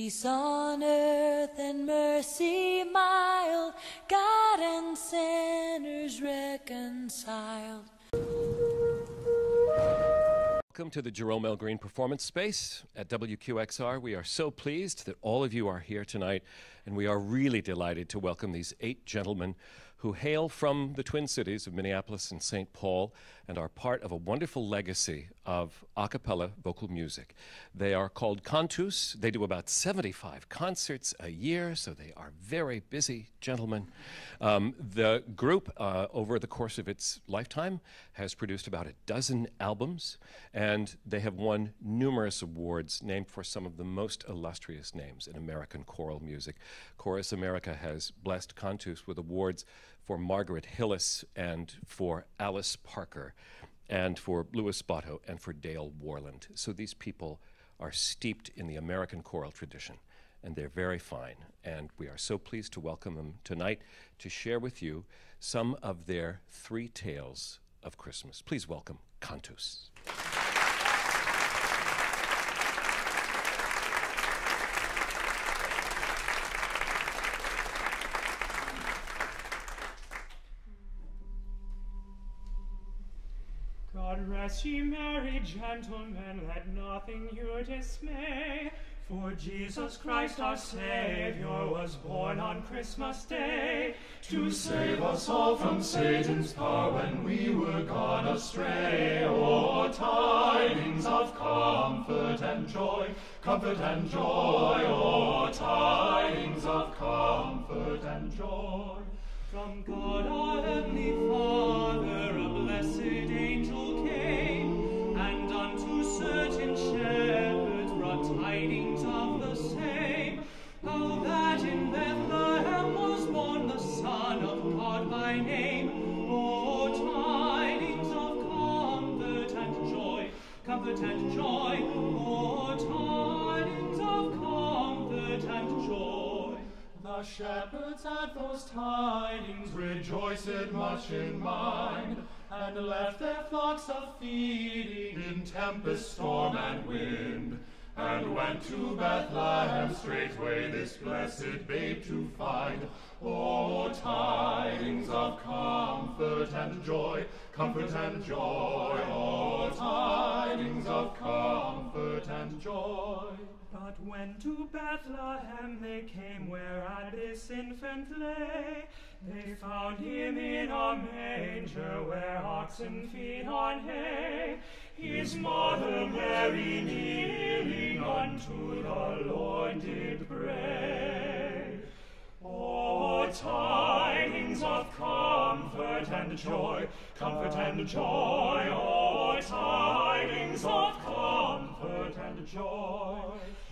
Peace on earth and mercy mild, God and sinners reconciled. Welcome to the Jerome L. Green Performance Space at WQXR. We are so pleased that all of you are here tonight, and we are really delighted to welcome these 8 gentlemen who hail from the Twin Cities of Minneapolis and St. Paul and are part of a wonderful legacy of a cappella vocal music. They are called Cantus. They do about 75 concerts a year, so they are very busy gentlemen. The group, over the course of its lifetime, has produced about 12 albums, and they have won numerous awards named for some of the most illustrious names in American choral music. Chorus America has blessed Cantus with awards for Margaret Hillis and for Alice Parker and for Louis Botto and for Dale Warland. So these people are steeped in the American choral tradition, and they're very fine. And we are so pleased to welcome them tonight to share with you some of their 3 tales of Christmas. Please welcome Cantus. God rest ye merry gentlemen, let nothing you dismay, for Jesus Christ our Savior was born on Christmas Day, to save us all from Satan's power when we were gone astray. Oh, tidings of comfort and joy, comfort and joy, oh, tidings of comfort and joy. From God our heavenly Father a blessed angel came, and unto certain shepherds brought tidings of the same, how that in Bethlehem was born the Son of God by name. Oh, tidings of comfort and joy, comfort and joy, oh, tidings of comfort and joy. The shepherds at those tidings rejoiced much in mind, and left their flocks of feeding in tempest, storm, and wind, and went to Bethlehem straightway this blessed babe to find. Oh, tidings of comfort and joy, comfort and joy, oh, tidings of comfort and joy. But when to Bethlehem they came, whereat this infant lay, they found him in a manger where oxen feed on hay, his mother Mary kneeling unto the Lord did pray. Oh, tidings of comfort and joy, comfort and joy, oh, tidings of comfort and joy.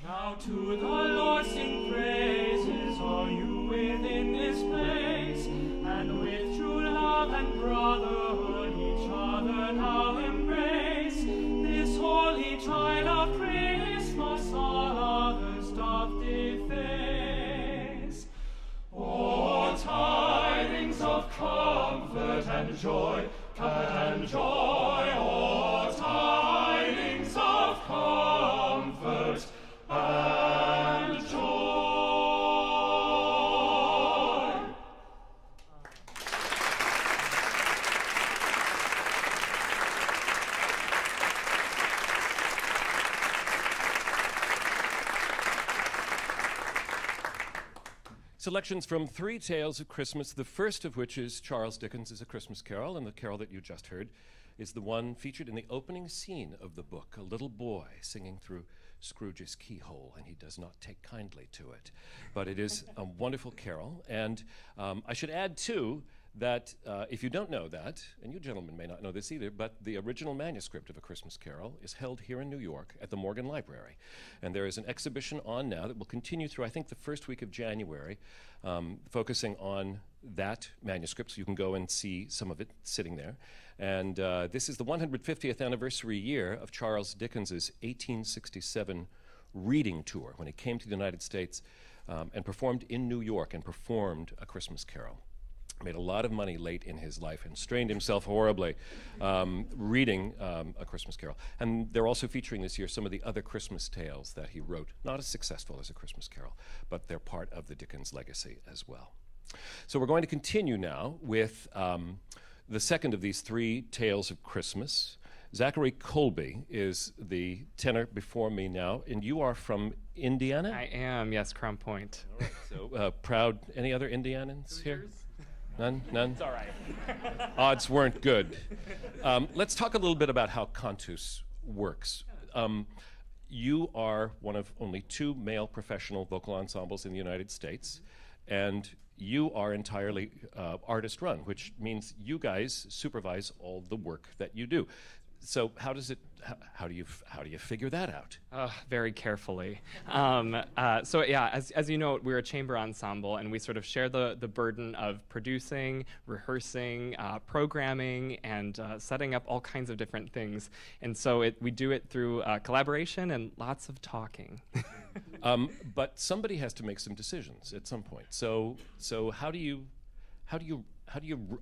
Now to the Lord sing praises, all you within this place, and with true love and brotherhood each other now embrace. This holy child of Christmas all others doth deface. Oh, tidings of comfort and joy, comfort and joy, oh, tidings of comfort and joy. Selections from 3 tales of Christmas, the first of which is Charles Dickens' A Christmas Carol, and the carol that you just heard is the one featured in the opening scene of the book, a little boy singing through Scrooge's keyhole, and he does not take kindly to it. But it is a wonderful carol, and I should add, too, that if you don't know that, and you gentlemen may not know this either, but the original manuscript of A Christmas Carol is held here in New York at the Morgan Library. And there is an exhibition on now that will continue through, I think, the first week of January, focusing on that manuscript, so you can go and see some of it sitting there. And this is the 150th anniversary year of Charles Dickens' 1867 reading tour, when he came to the United States and performed in New York and performed A Christmas Carol. made a lot of money late in his life and strained himself horribly reading A Christmas Carol. And they're also featuring this year some of the other Christmas tales that he wrote. Not as successful as A Christmas Carol, but they're part of the Dickens legacy as well. So we're going to continue now with the second of these three tales of Christmas. Zachary Colby is the tenor before me now, and you are from Indiana? I am, yes, Crown Point. All right, so proud. Any other Indianans here? None? None? It's all right. Odds weren't good. Let's talk a little bit about how Cantus works. You are one of only 2 male professional vocal ensembles in the United States, and you are entirely artist-run, which means you guys supervise all the work that you do. So how do you figure that out? Very carefully. So yeah, as you know, we're a chamber ensemble, and we sort of share the burden of producing, rehearsing, programming, and setting up all kinds of different things. And so we do it through collaboration and lots of talking. But somebody has to make some decisions at some point. So how do you,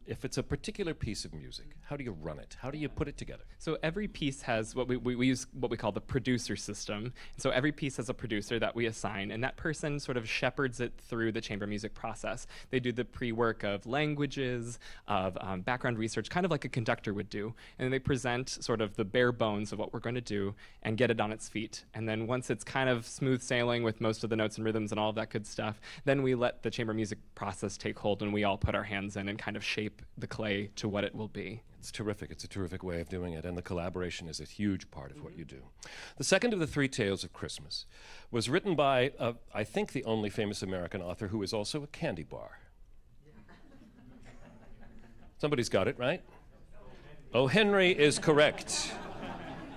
if it's a particular piece of music, how do you run it? How do you put it together? So every piece has we use what we call the producer system. And so every piece has a producer that we assign, and that person sort of shepherds it through the chamber music process. They do the pre-work of languages, of background research, kind of like a conductor would do, and then they present sort of the bare bones of what we're going to do and get it on its feet. And then once it's kind of smooth sailing with most of the notes and rhythms and all of that good stuff, then we let the chamber music process take hold, and we all put our hands in and kind of shape the clay to what it will be. It's terrific. It's a terrific way of doing it, and the collaboration is a huge part of what you do. The second of the 3 tales of Christmas was written by, I think, the only famous American author who is also a candy bar. Somebody's got it, right? O. Henry is correct.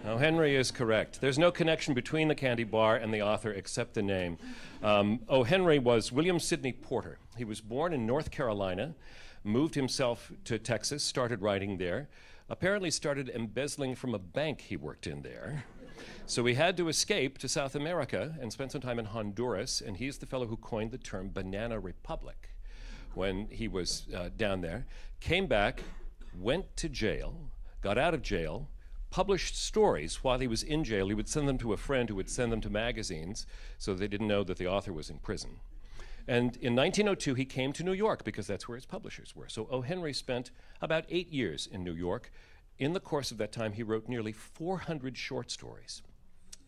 O. Henry is correct. There's no connection between the candy bar and the author except the name. O. Henry was William Sidney Porter. He was born in North Carolina, moved himself to Texas, started writing there, apparently started embezzling from a bank he worked in there. So he had to escape to South America and spent some time in Honduras, and he's the fellow who coined the term Banana Republic when he was down there. Came back, went to jail, got out of jail, published stories while he was in jail. He would send them to a friend who would send them to magazines so they didn't know that the author was in prison. And in 1902, he came to New York because that's where his publishers were. So O. Henry spent about 8 years in New York. In the course of that time, he wrote nearly 400 short stories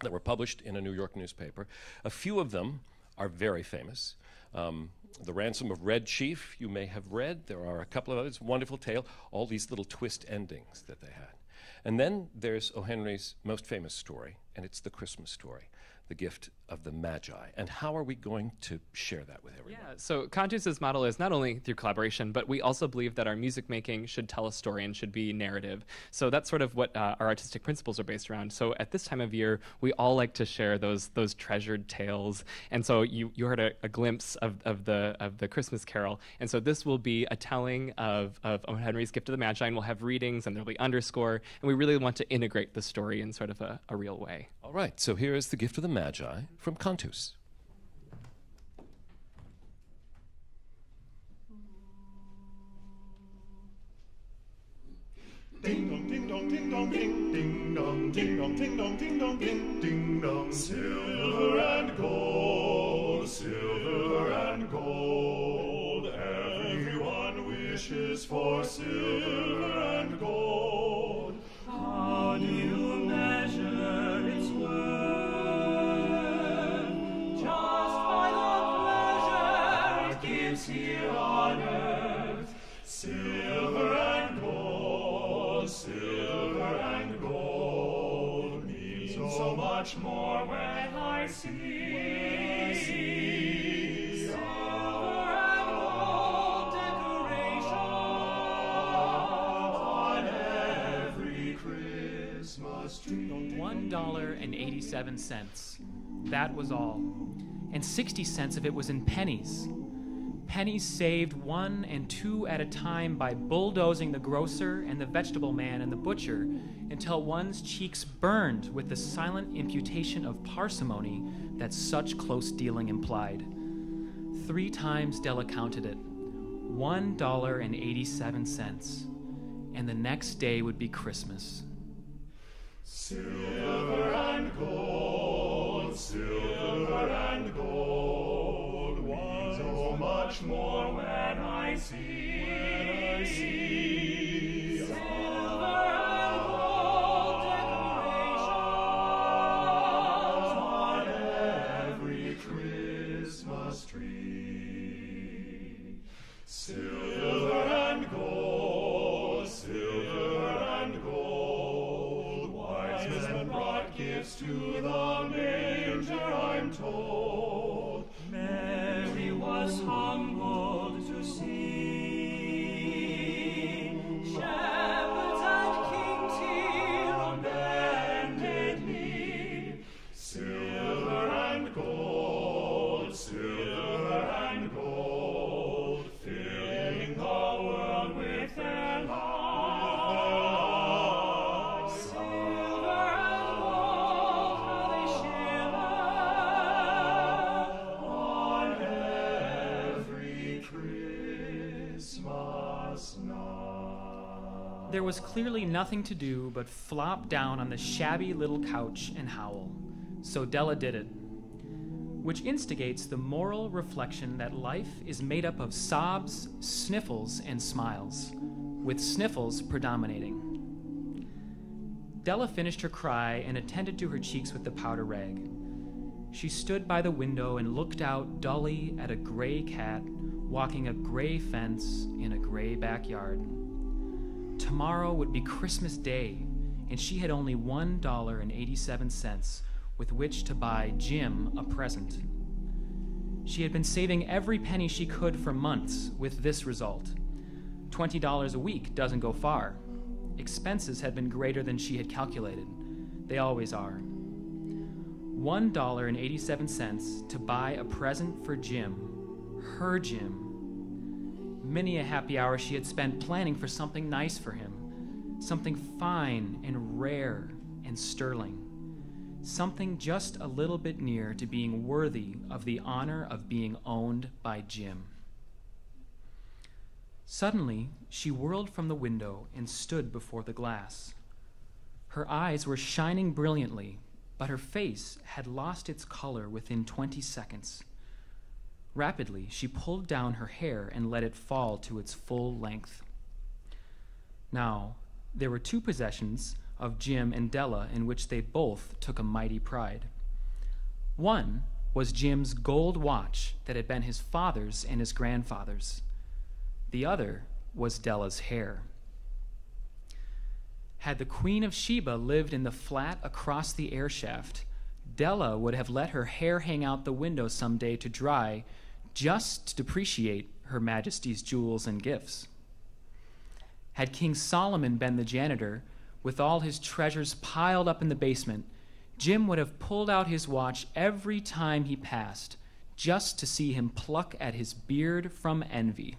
that were published in a New York newspaper. A few of them are very famous. The Ransom of Red Chief, you may have read. There are a couple of others. Wonderful tale. All these little twist endings that they had. And then there's O. Henry's most famous story, and it's the Christmas story, The Gift of the Magi. And how are we going to share that with everyone? Yeah, so Cantus's model is not only through collaboration, but we also believe that our music making should tell a story and should be narrative. So that's sort of what our artistic principles are based around. So at this time of year, we all like to share those treasured tales. And so you heard a glimpse of the Christmas Carol. And so this will be a telling of O. Henry's Gift of the Magi, and we'll have readings, and there'll be underscore. And we really want to integrate the story in sort of a real way. All right, so here is The Gift of the Magi from Cantus. Ding dong, ding dong, ding dong, ding, ding dong, ding dong, ding dong, ding dong, ding, ding dong. Silver and gold, silver and gold. Everyone wishes for silver and gold. How do you measure its worth? Just by the pleasure it gives here on earth. Silver and gold, silver and gold means so much more when I see silver and gold decorations on every Christmas tree. $1.87. That was all. And 60 cents of it was in pennies. Pennies saved 1 and 2 at a time by bulldozing the grocer and the vegetable man and the butcher until one's cheeks burned with the silent imputation of parsimony that such close dealing implied. 3 times Della counted it. $1.87. And the next day would be Christmas. Silver and gold, means so much more when I see silver and gold decorations on every Christmas tree. Silver and gold, wise men brought gifts to the manger, I'm told. Mary was humbled to see shepherds and kings here on bended knee. Silver and gold, filling the world with their light. Silver and gold, how they shimmer on every Christmas night. There was clearly nothing to do but flop down on the shabby little couch and howl. So Della did it, which instigates the moral reflection that life is made up of sobs, sniffles, and smiles, with sniffles predominating. Della finished her cry and attended to her cheeks with the powder rag. She stood by the window and looked out dully at a gray cat walking a gray fence in a gray backyard. Tomorrow would be Christmas Day, and she had only $1.87 with which to buy Jim a present. She had been saving every penny she could for months with this result. $20 a week doesn't go far. Expenses had been greater than she had calculated. They always are. $1.87 to buy a present for Jim, her Jim. Many a happy hour she had spent planning for something nice for him, something fine and rare and sterling, something just a little bit near to being worthy of the honor of being owned by Jim. Suddenly, she whirled from the window and stood before the glass. Her eyes were shining brilliantly, but her face had lost its color within 20 seconds. Rapidly, she pulled down her hair and let it fall to its full length. Now, there were two possessions of Jim and Della in which they both took a mighty pride. One was Jim's gold watch that had been his father's and his grandfather's. The other was Della's hair. Had the Queen of Sheba lived in the flat across the air shaft, Della would have let her hair hang out the window someday to dry, just to depreciate Her Majesty's jewels and gifts. Had King Solomon been the janitor, with all his treasures piled up in the basement, Jim would have pulled out his watch every time he passed, just to see him pluck at his beard from envy.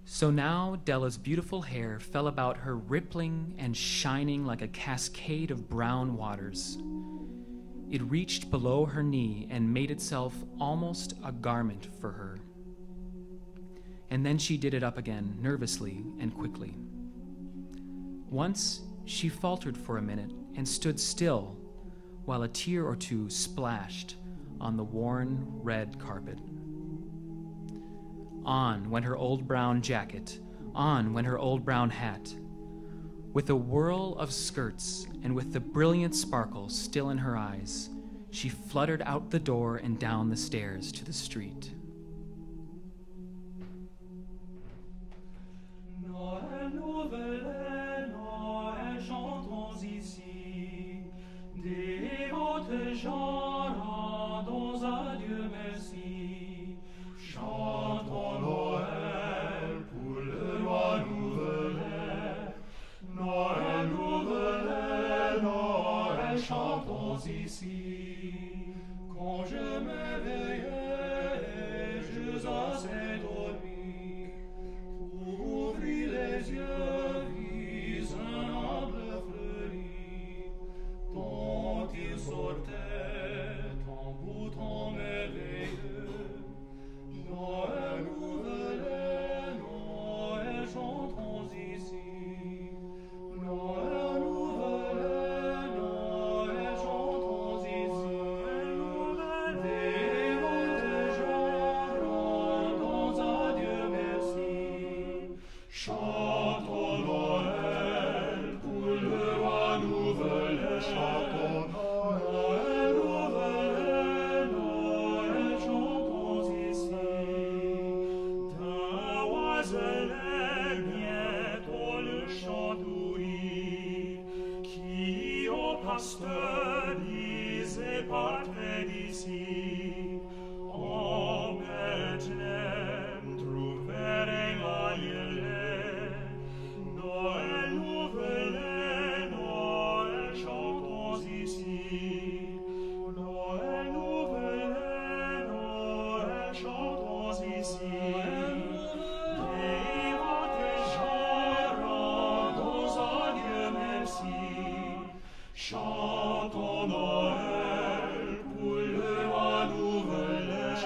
So now Della's beautiful hair fell about her, rippling and shining like a cascade of brown waters. It reached below her knee and made itself almost a garment for her. And then she did it up again, nervously and quickly. Once she faltered for a minute and stood still while a tear or two splashed on the worn red carpet. On went her old brown jacket, on went her old brown hat. With a whirl of skirts and with the brilliant sparkle still in her eyes, she fluttered out the door and down the stairs to the street. Noël, nouvelle, Noël, chantons ici. Dévotes gens, rendons à Dieu merci. Chantons Noël pour le roi nouvel. Noël, nouvelle, Noël, chantons ici. Quand je m'éveillais, je assez dormi. Pour ouvrir les yeux, vis un arbre fleuri, dont il sortait en bouton merveilleux. Noël, master dise parte disi, ometem truverem aiele, noe nuvele, noe chantos ici, noe nuvele, noe chantos ici. Chantons Noël pour le roi nouvelet.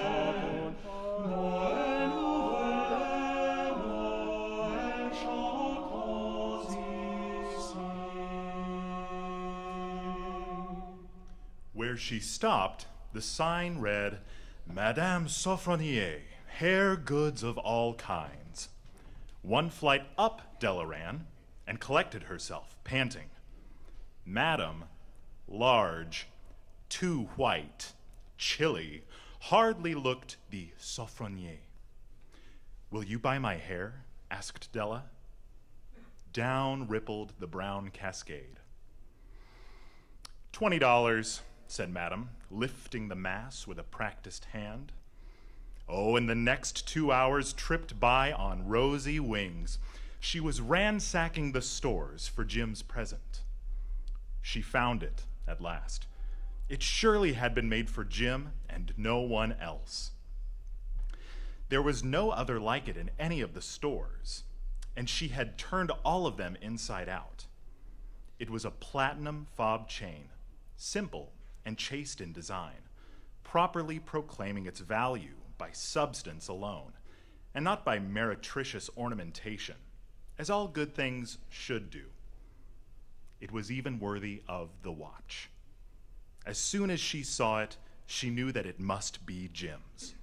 Noël nouvelet, Noël chantons ici. Where she stopped, the sign read, Madame Sophronie, hair goods of all kinds. One flight up Della ran and collected herself, panting. Madam, large, too white, chilly, hardly looked the Sophronie. Will you buy my hair? Asked Della. Down rippled the brown cascade. $20, said Madam, lifting the mass with a practiced hand. Oh, and the next 2 hours tripped by on rosy wings. She was ransacking the stores for Jim's present. She found it at last. It surely had been made for Jim and no one else. There was no other like it in any of the stores, and she had turned all of them inside out. It was a platinum fob chain, simple and chaste in design, properly proclaiming its value by substance alone, and not by meretricious ornamentation, as all good things should do. It was even worthy of the watch. As soon as she saw it, she knew that it must be Jim's.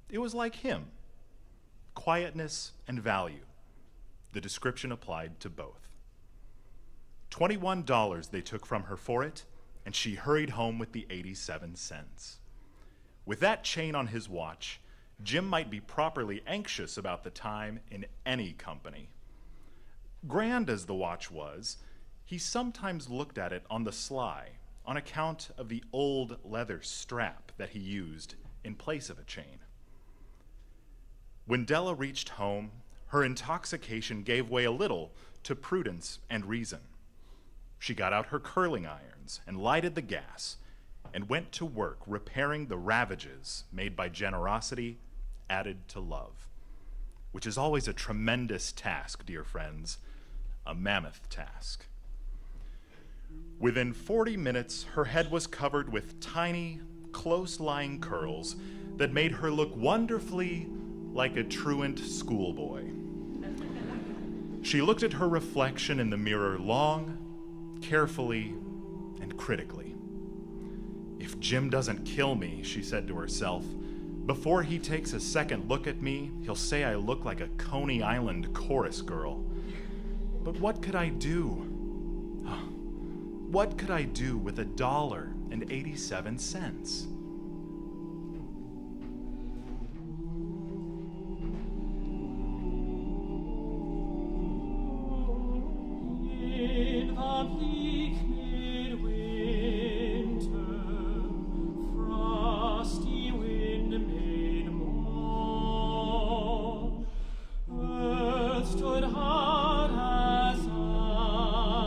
It was like him, quietness and value. The description applied to both. $21 they took from her for it, and she hurried home with the 87 cents. With that chain on his watch, Jim might be properly anxious about the time in any company. Grand as the watch was, he sometimes looked at it on the sly on account of the old leather strap that he used in place of a chain. When Della reached home, her intoxication gave way a little to prudence and reason. She got out her curling irons and lighted the gas and went to work repairing the ravages made by generosity added to love, which is always a tremendous task, dear friends, a mammoth task. Within 40 minutes, her head was covered with tiny, close-lying curls that made her look wonderfully like a truant schoolboy. She looked at her reflection in the mirror long, carefully, and critically. If Jim doesn't kill me, she said to herself, before he takes a second look at me, he'll say I look like a Coney Island chorus girl. But what could I do? What could I do with $1.87? In the bleak midwinter, frosty wind made moan, earth stood hard as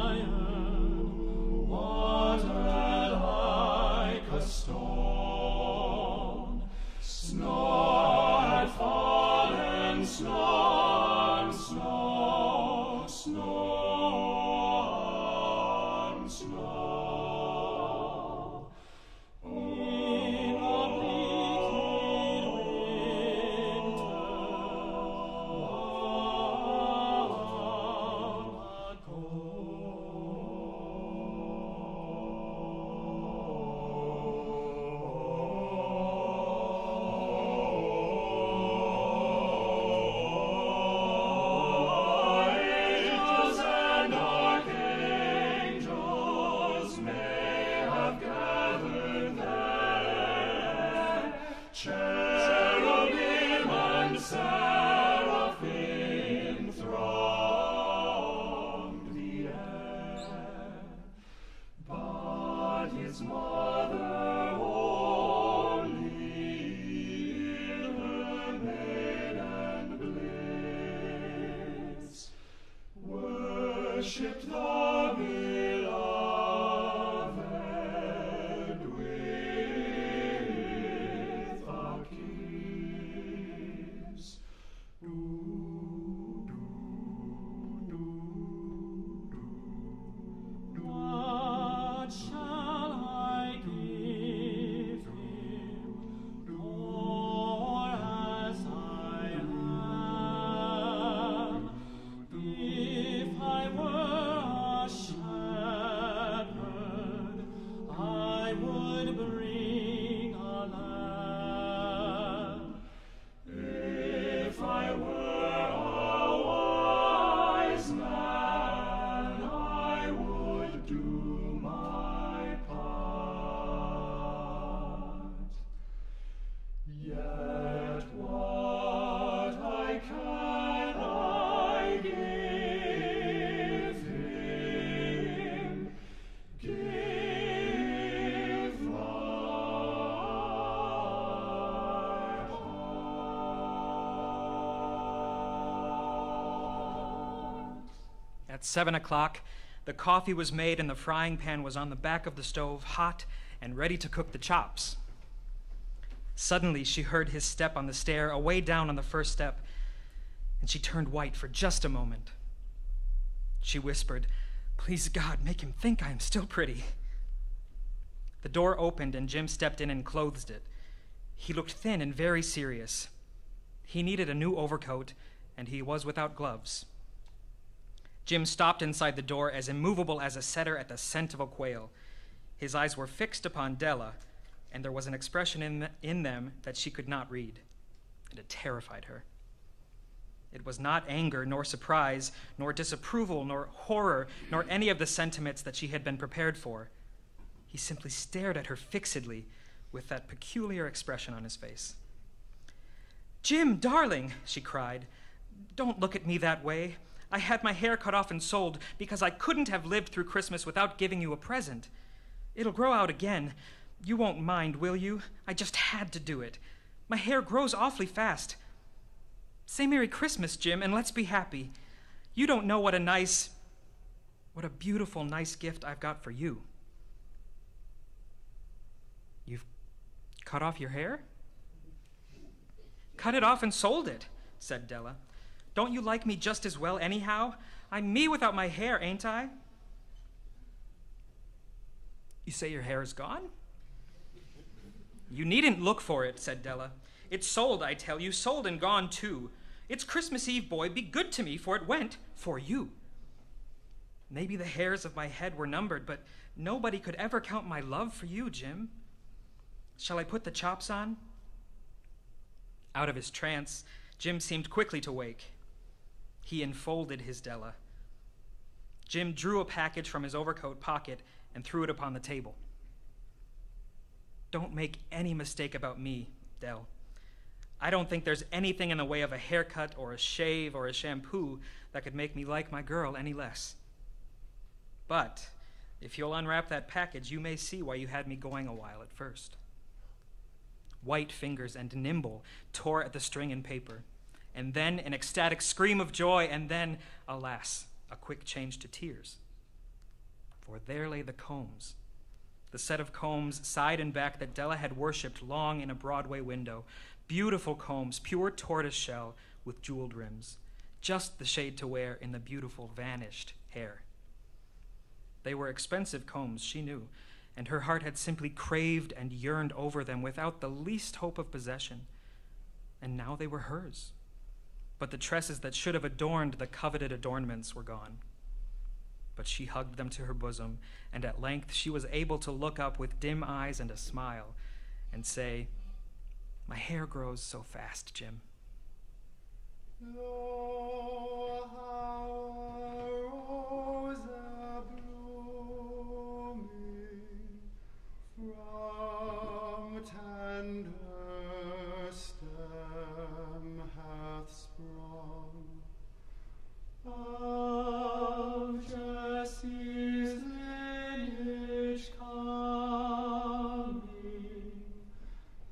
iron, water like a stone. Snow had fallen, snow on snow, snow on snow. In a bleak midwinter, long ago. Angels and archangels worshipped the beloved with a kiss. What shall I give him, poor as I am? If I were a shepherd, I would bring a lamb. If I were a wise man, I would do my part. Yet what I can I give him, give my heart. At 7 o'clock, the coffee was made and the frying pan was on the back of the stove, hot and ready to cook the chops. Suddenly, she heard his step on the stair, away down on the first step, and she turned white for just a moment. She whispered, "Please, God, make him think I am still pretty." The door opened and Jim stepped in and closed it. He looked thin and very serious. He needed a new overcoat, and he was without gloves. Jim stopped inside the door, as immovable as a setter at the scent of a quail. His eyes were fixed upon Della, and there was an expression in them that she could not read, and it terrified her. It was not anger, nor surprise, nor disapproval, nor horror, nor any of the sentiments that she had been prepared for. He simply stared at her fixedly, with that peculiar expression on his face. "Jim, darling," she cried, "don't look at me that way. I had my hair cut off and sold because I couldn't have lived through Christmas without giving you a present. It'll grow out again. You won't mind, will you? I just had to do it. My hair grows awfully fast. Say Merry Christmas, Jim, and let's be happy. You don't know what a beautiful, nice gift I've got for you." "You've cut off your hair?" "Cut it off and sold it," said Della. "Don't you like me just as well anyhow? I'm me without my hair, ain't I?" "You say your hair is gone?" "You needn't look for it," said Della. "It's sold, I tell you, sold and gone too. It's Christmas Eve, boy. Be good to me, for it went for you. Maybe the hairs of my head were numbered, but nobody could ever count my love for you, Jim. Shall I put the chops on?" Out of his trance, Jim seemed quickly to wake. He enfolded his Della. Jim drew a package from his overcoat pocket and threw it upon the table. "Don't make any mistake about me, Dell. I don't think there's anything in the way of a haircut or a shave or a shampoo that could make me like my girl any less. But if you'll unwrap that package, you may see why you had me going a while at first." White fingers and nimble tore at the string and paper, and then an ecstatic scream of joy, and then, alas, a quick change to tears. For there lay the combs, the set of combs side and back that Della had worshipped long in a Broadway window. Beautiful combs, pure tortoise shell with jeweled rims, just the shade to wear in the beautiful vanished hair. They were expensive combs, she knew, and her heart had simply craved and yearned over them without the least hope of possession. And now they were hers. But the tresses that should have adorned the coveted adornments were gone. But she hugged them to her bosom, and at length she was able to look up with dim eyes and a smile and say, "My hair grows so fast, Jim." Lo, how a rose a-blooming from tender stem hath sprung, of Jesse's lineage coming,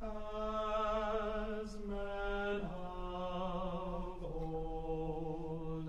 as men of old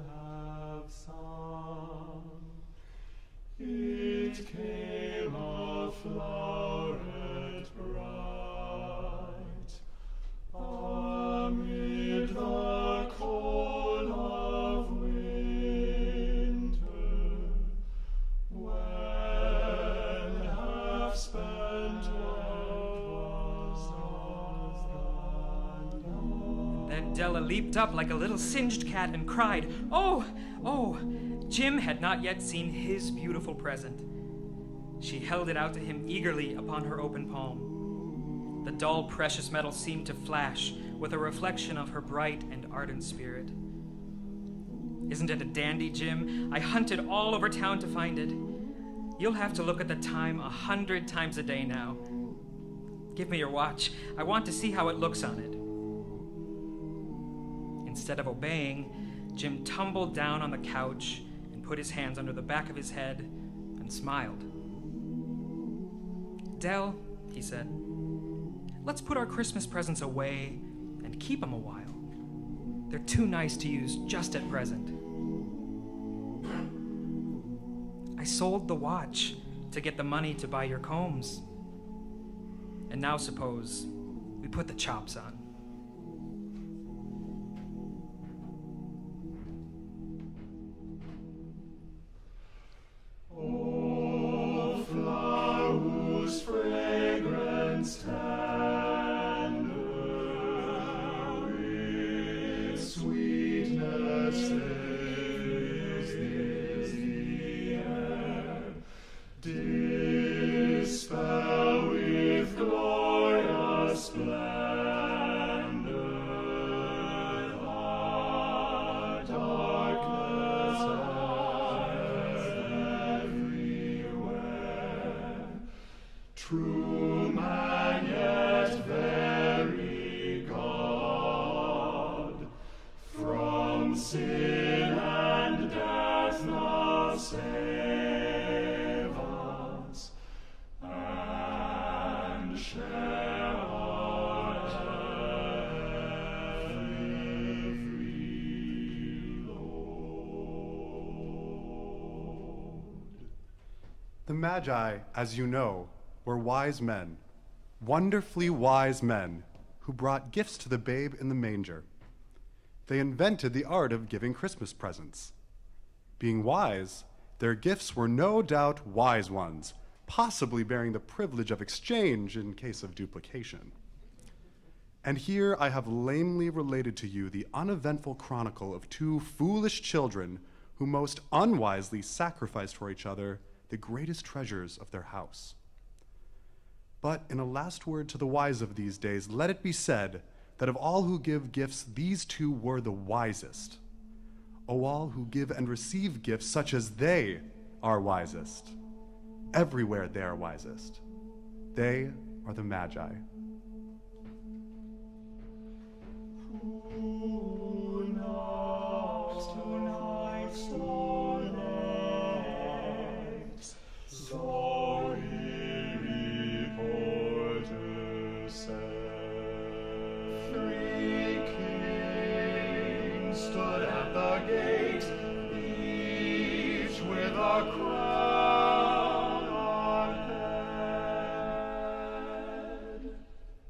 Della leaped up like a little singed cat and cried, "Oh, oh!" Jim had not yet seen his beautiful present. She held it out to him eagerly upon her open palm. The dull, precious metal seemed to flash with a reflection of her bright and ardent spirit. "Isn't it a dandy, Jim? I hunted all over town to find it. You'll have to look at the time 100 times a day now. Give me your watch. I want to see how it looks on it." Instead of obeying, Jim tumbled down on the couch and put his hands under the back of his head and smiled. "Dell," he said, "let's put our Christmas presents away and keep them a while. They're too nice to use just at present." "I sold the watch to get the money to buy your combs. And now suppose we put the chops on." Oh, flower whose fragrance tender with sweetness fills the air, dispel with glorious splendor the darkness everywhere. True man, yet very God, from sin and death now save us, and share our every load. The Magi, as you know, were wise men, wonderfully wise men, who brought gifts to the babe in the manger. They invented the art of giving Christmas presents. Being wise, their gifts were no doubt wise ones, possibly bearing the privilege of exchange in case of duplication. And here I have lamely related to you the uneventful chronicle of two foolish children who most unwisely sacrificed for each other the greatest treasures of their house. But in a last word to the wise of these days, let it be said that of all who give gifts, these two were the wisest. O all who give and receive gifts such as they are wisest. Everywhere they are wisest. They are the Magi. Who knocks tonight's door legs? So weary porter said. 3 kings stood at the gate, each with a crown on head.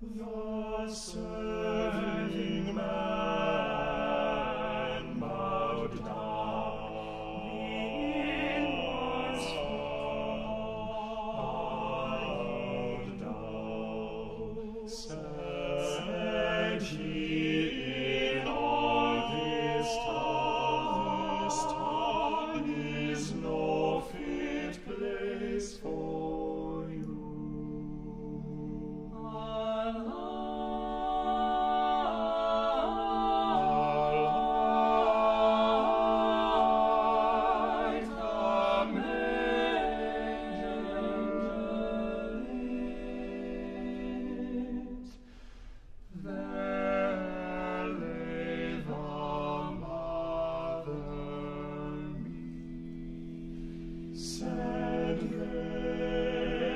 The serving man bowed down. It was bowed down. Said he, "In all this town is no fit place for you." Alight the manger lit. There lay the mother meek. Said they,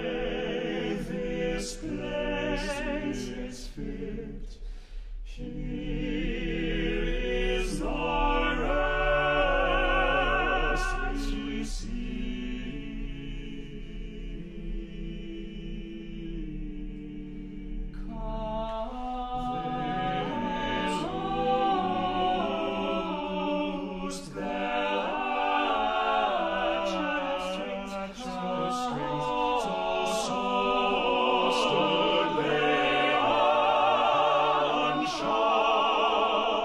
"This place is fit. Here is the rest we seek." They loosed their strings, so stood they unshod.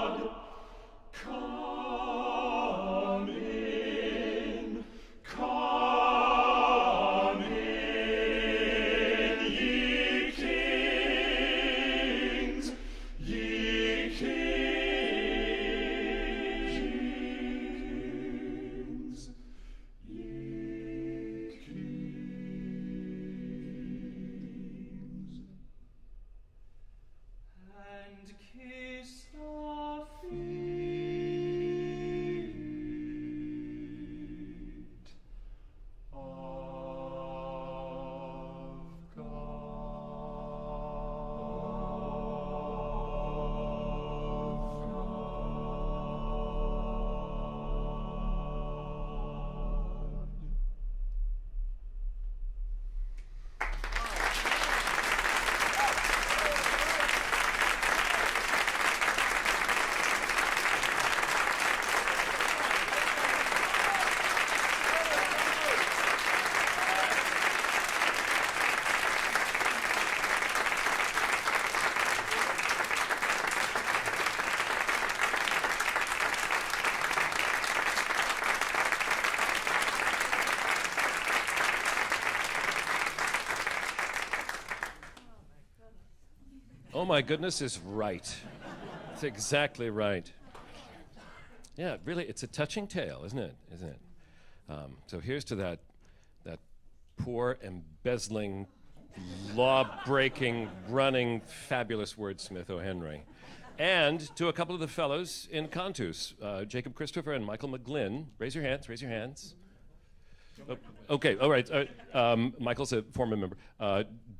Oh my goodness is right. It's exactly right. Yeah, really, it's a touching tale, isn't it? Isn't it? So here's to that poor, embezzling, law-breaking, running, fabulous wordsmith O. Henry. And to a couple of the fellows in Cantus, Jacob Christopher and Michael McGlynn. Raise your hands, raise your hands. Okay, all right. Michael's a former member.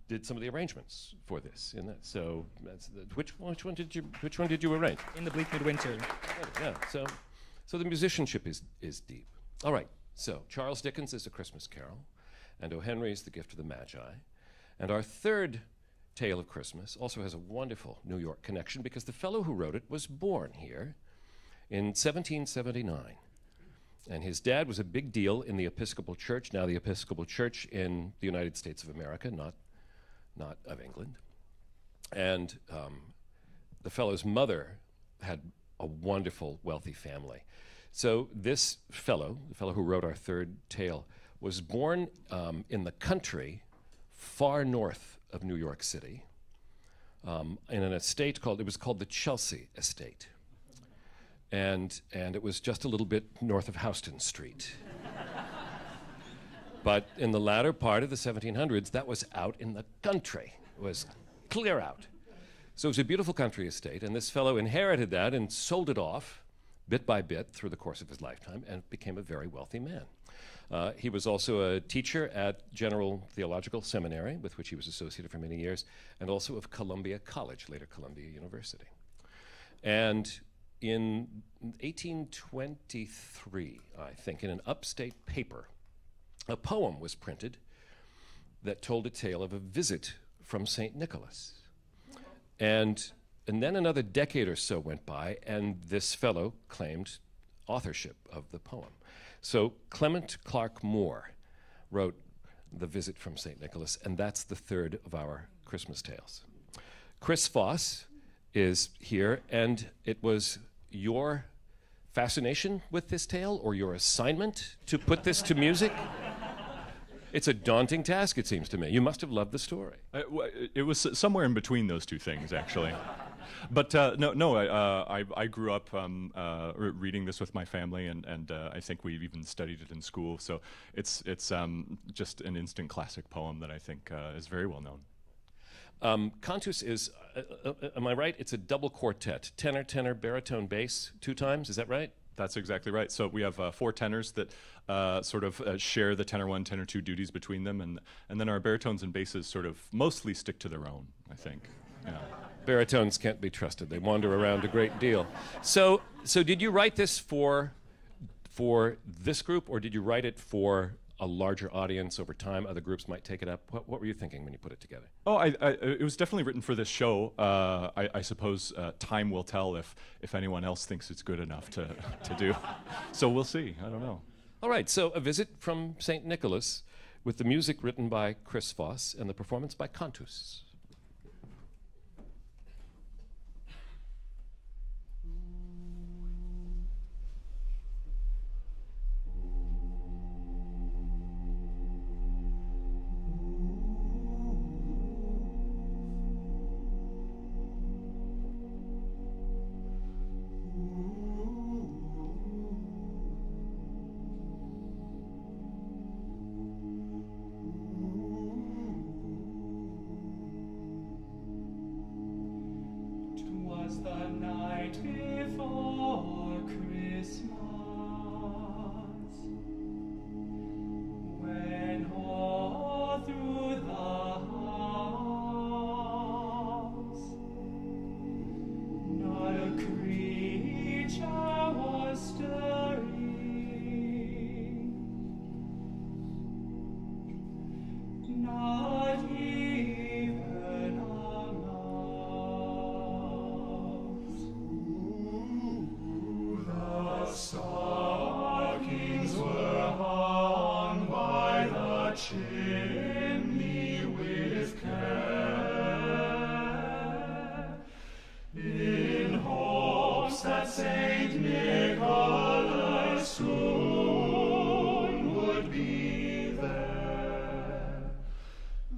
Did some of the arrangements for this. So which one did you arrange? In the Bleak Midwinter. Yeah. So the musicianship is deep. All right. So Charles Dickens is A Christmas Carol, and O. Henry is The Gift of the Magi, and our third tale of Christmas also has a wonderful New York connection because the fellow who wrote it was born here in 1779. And his dad was a big deal in the Episcopal Church, now the Episcopal Church in the United States of America, not of England. And the fellow's mother had a wonderful, wealthy family. So this fellow, the fellow who wrote our third tale, was born in the country far north of New York City in an estate called the Chelsea Estate. And it was just a little bit north of Houston Street. But in the latter part of the 1700s, that was out in the country. It was clear out. So it was a beautiful country estate, and this fellow inherited that and sold it off bit by bit through the course of his lifetime and became a very wealthy man. He was also a teacher at General Theological Seminary, with which he was associated for many years, and also of Columbia College, later Columbia University. And in 1823, I think, in an upstate paper, a poem was printed that told a tale of a visit from St. Nicholas. And then another decade or so went by, and this fellow claimed authorship of the poem. So Clement Clark Moore wrote The Visit from St. Nicholas, and that's the third of our Christmas tales. Chris Foss is here, and it was your fascination with this tale or your assignment to put this to music? It's a daunting task, it seems to me. You must have loved the story. It was somewhere in between those two things, actually. But I grew up reading this with my family, and I think we even studied it in school. So it's just an instant classic poem that I think is very well known. Cantus is, am I right? It's a double quartet, tenor, tenor, baritone, bass, 2 times. Is that right? That's exactly right. So we have 4 tenors that sort of share the tenor 1, tenor 2 duties between them, and then our baritones and basses sort of mostly stick to their own, I think. Yeah. Baritones can't be trusted. They wander around a great deal. So did you write this for this group, or did you write it for a larger audience over time? Other groups might take it up. What were you thinking when you put it together? Oh, it was definitely written for this show. I suppose time will tell if anyone else thinks it's good enough to do. So we'll see. I don't know. All right. So A Visit from St. Nicholas, with the music written by Chris Foss and the performance by Cantus. Twas the night before Christmas, when all through the house not a creature was stirring, not even a mouse. The stockings were hung by the chimney with care, in hopes that Saint Nicholas soon would be there.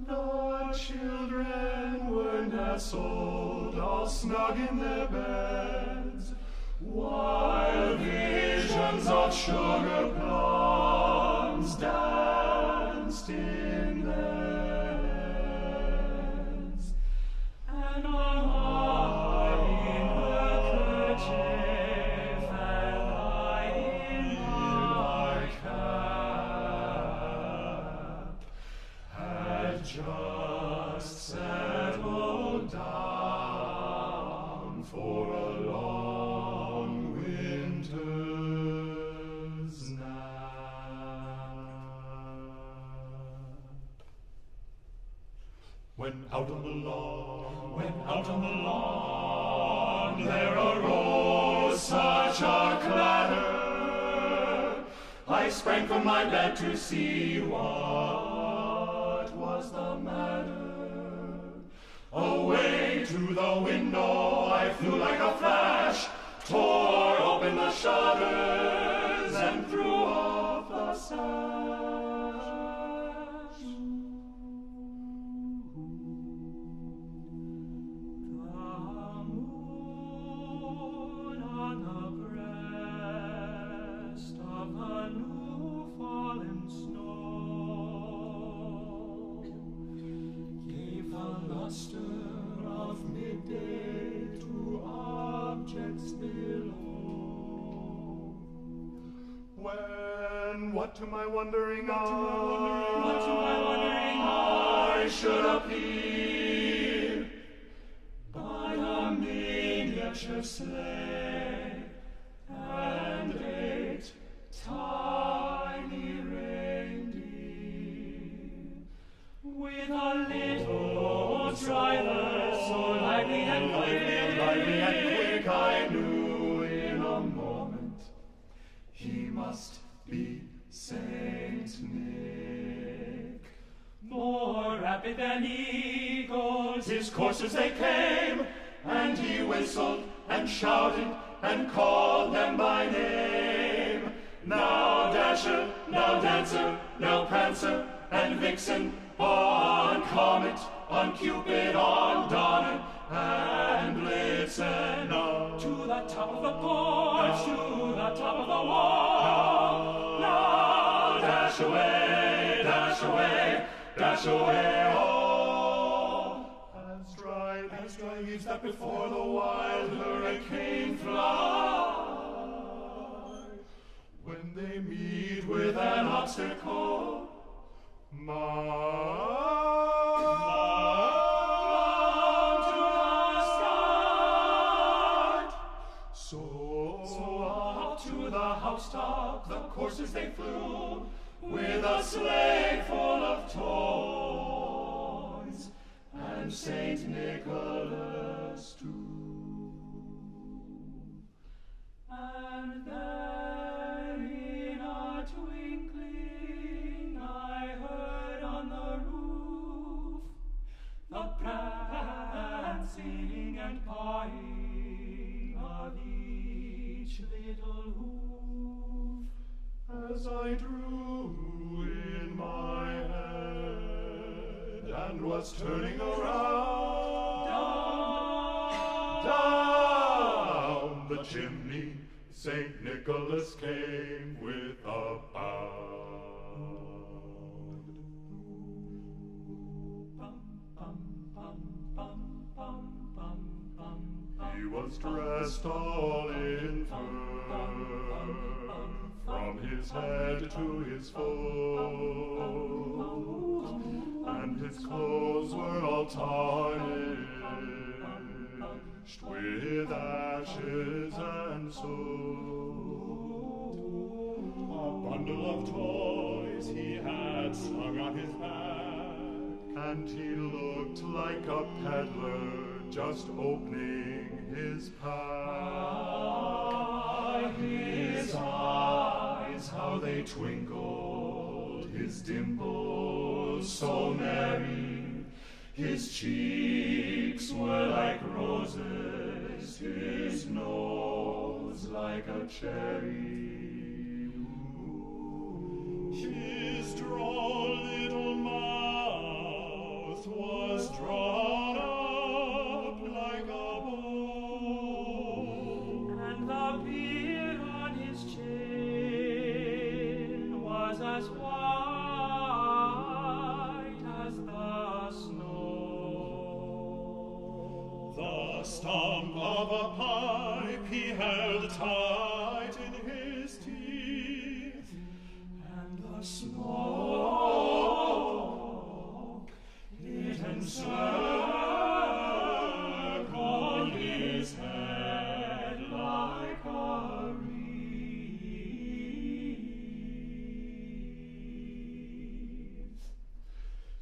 The children were nestled all snug in their beds, while visions of sugar plums danced in their heads. And I in her kerchief, and I in my cap, had just settled down for a long winter's nap. When out on the lawn, there arose such a clatter, I sprang from my bed to see what was the matter. Away to the window I flew like a flash, tore open the shutters, and threw off the sash. The moon on the breast of the new fallen snow gave the luster of midday to objects below. When, what to my wondering eye should appear but a miniature sleigh and 8 tiny reindeer, with a little driver so lively and quick, I knew in a moment he must be Saint Nick. More rapid than eagles, his coursers they came, and he whistled and shouted and called them by name. Now Dasher, now Dancer, now Prancer and Vixen, on Comet, on Cupid, on Donner and Blitzen. Now to the top of the porch, to the top of the wall. Now dash away, dash away, dash away, oh. As dry leaves that before the wild hurricane fly, when they meet with an obstacle, so up to the housetop the coursers they flew, with a sleigh full of toys, and Saint Nicholas too. And then in a twinkling I heard on the roof the prancing and pawing of each little hoof, as I drew in my head and was turning around. Down the chimney Saint Nicholas came with a bound. He was dressed all in fur, from his head to his foot, and his clothes were all tarnished with ashes and soot. A bundle of toys he had slung on his back, and he looked like a peddler just opening his pack. His eyes, how they twinkled, his dimples so merry, his cheeks were like roses, his nose like a cherry. His droll little mouth was drawn up like a stump of a pipe he held tight in his teeth, and the smoke it encircled his head like a wreath.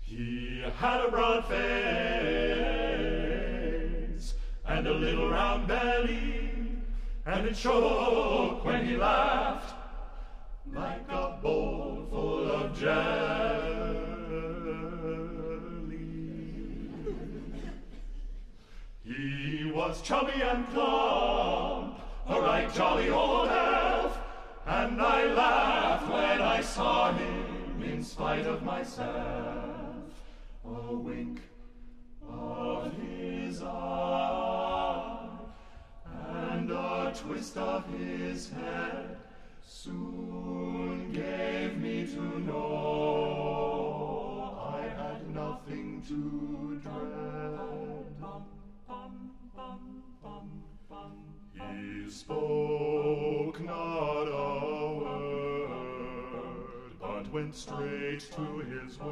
He had a broad face and a little round belly, and it shook when he laughed like a bowl full of jelly. He was chubby and plump, a right jolly old elf, and I laughed when I saw him in spite of myself. A wink of his eye and a twist of his head soon gave me to know I had nothing to dread. He spoke not a word, but went straight to his work,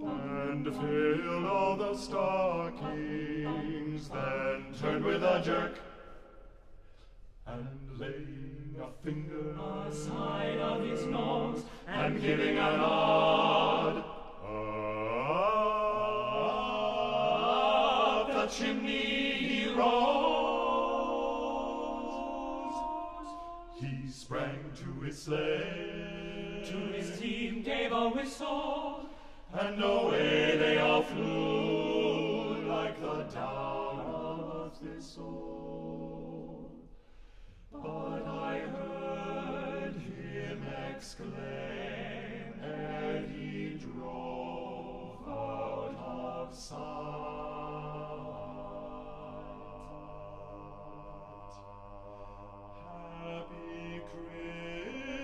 and filled all the stockings, then turned with a jerk, and laying a finger aside of his nose, and giving a nod, up the chimney he rose. He sprang to his sleigh, to his team gave a whistle, and away they all flew like the down of a thistle. But I heard him exclaim ere he drove out of sight. Happy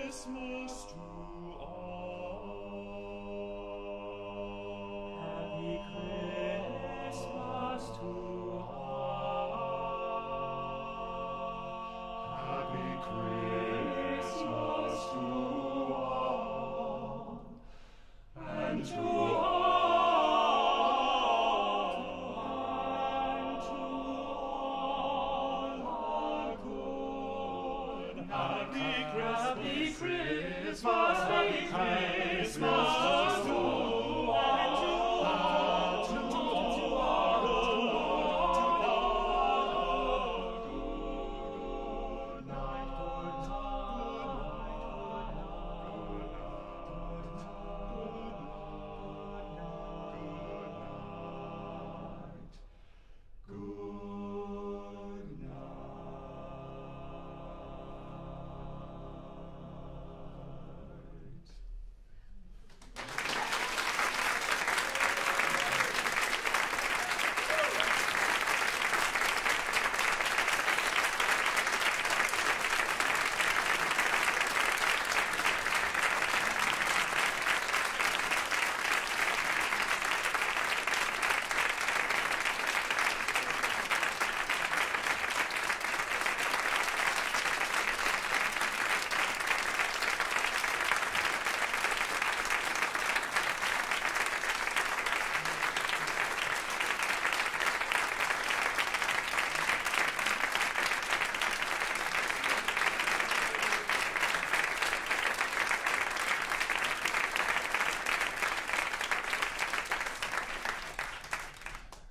Christmas to all. Happy Christmas to all. Happy Christmas to all. And to all. And to all a good happy Christmas, happy Christmas to all. And to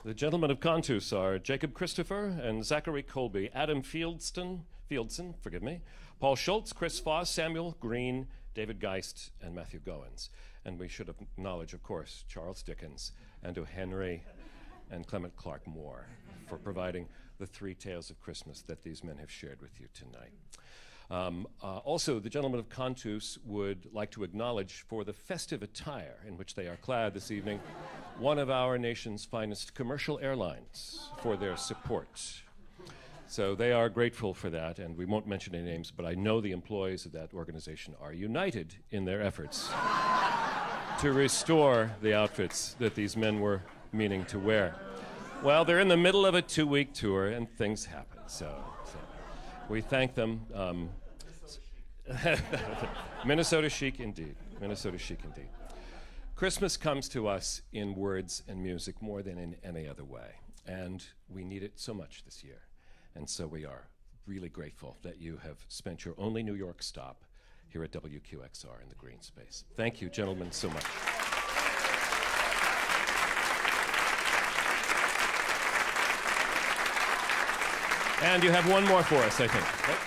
The gentlemen of Cantus are Jacob Christopher and Zachary Colby, Adam Fieldson, Paul Schultz, Chris Foss, Samuel Green, David Geist, and Matthew Goins. And we should acknowledge, of course, Charles Dickens, and O. Henry, and Clement Clark Moore for providing the three tales of Christmas that these men have shared with you tonight. Also, the gentlemen of Cantus would like to acknowledge for the festive attire in which they are clad this evening one of our nation's finest commercial airlines for their support. So they are grateful for that, and we won't mention any names, but I know the employees of that organization are united in their efforts to restore the outfits that these men were meaning to wear. Well, they're in the middle of a 2-week tour, and things happen. So we thank them. Minnesota chic indeed. Minnesota chic indeed. Christmas comes to us in words and music more than in any other way, and we need it so much this year. And so we are really grateful that you have spent your only New York stop here at WQXR in the green space. Thank you, gentlemen, so much. And you have one more for us, I think. Right?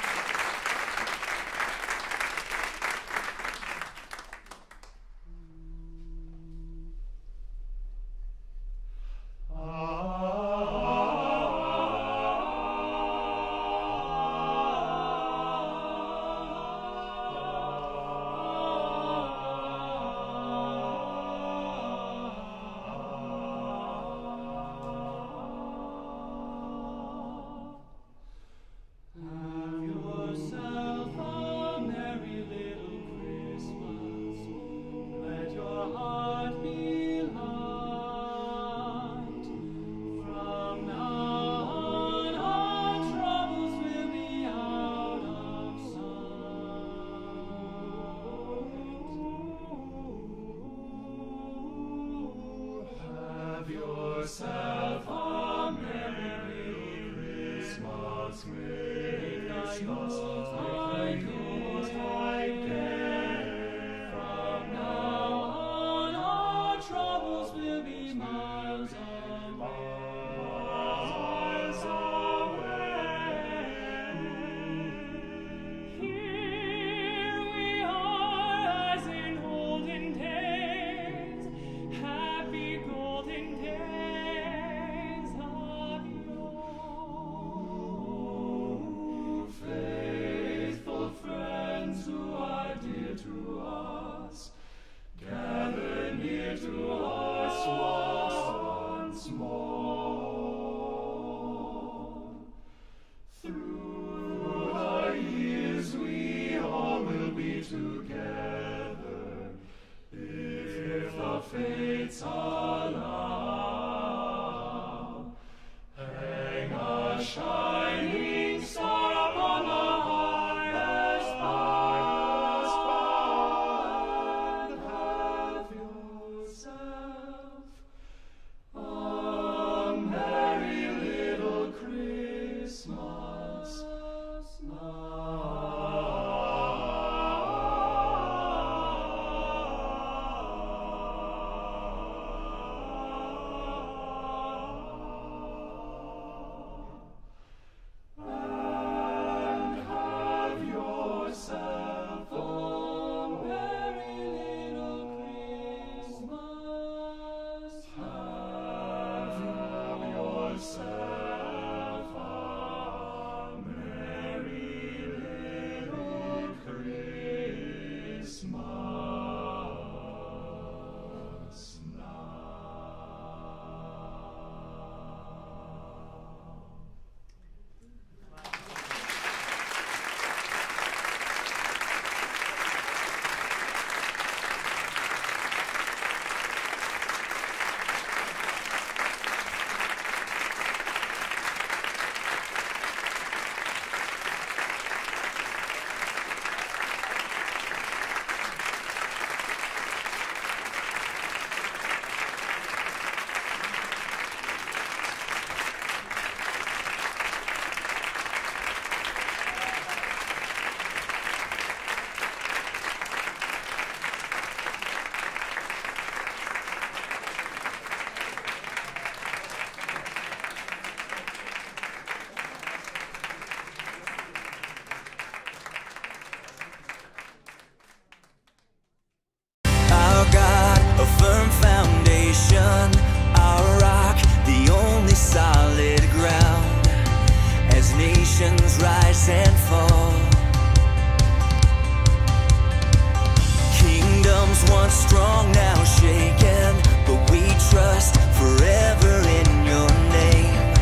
Strong now shaken, but we trust forever in your name,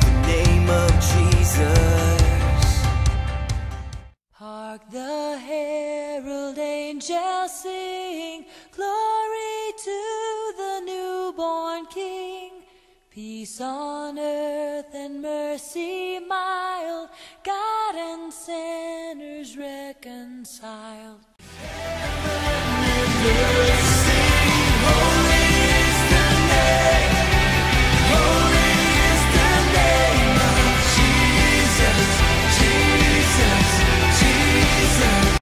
the name of Jesus. Hark the herald angels sing, glory to the newborn King. peace on earth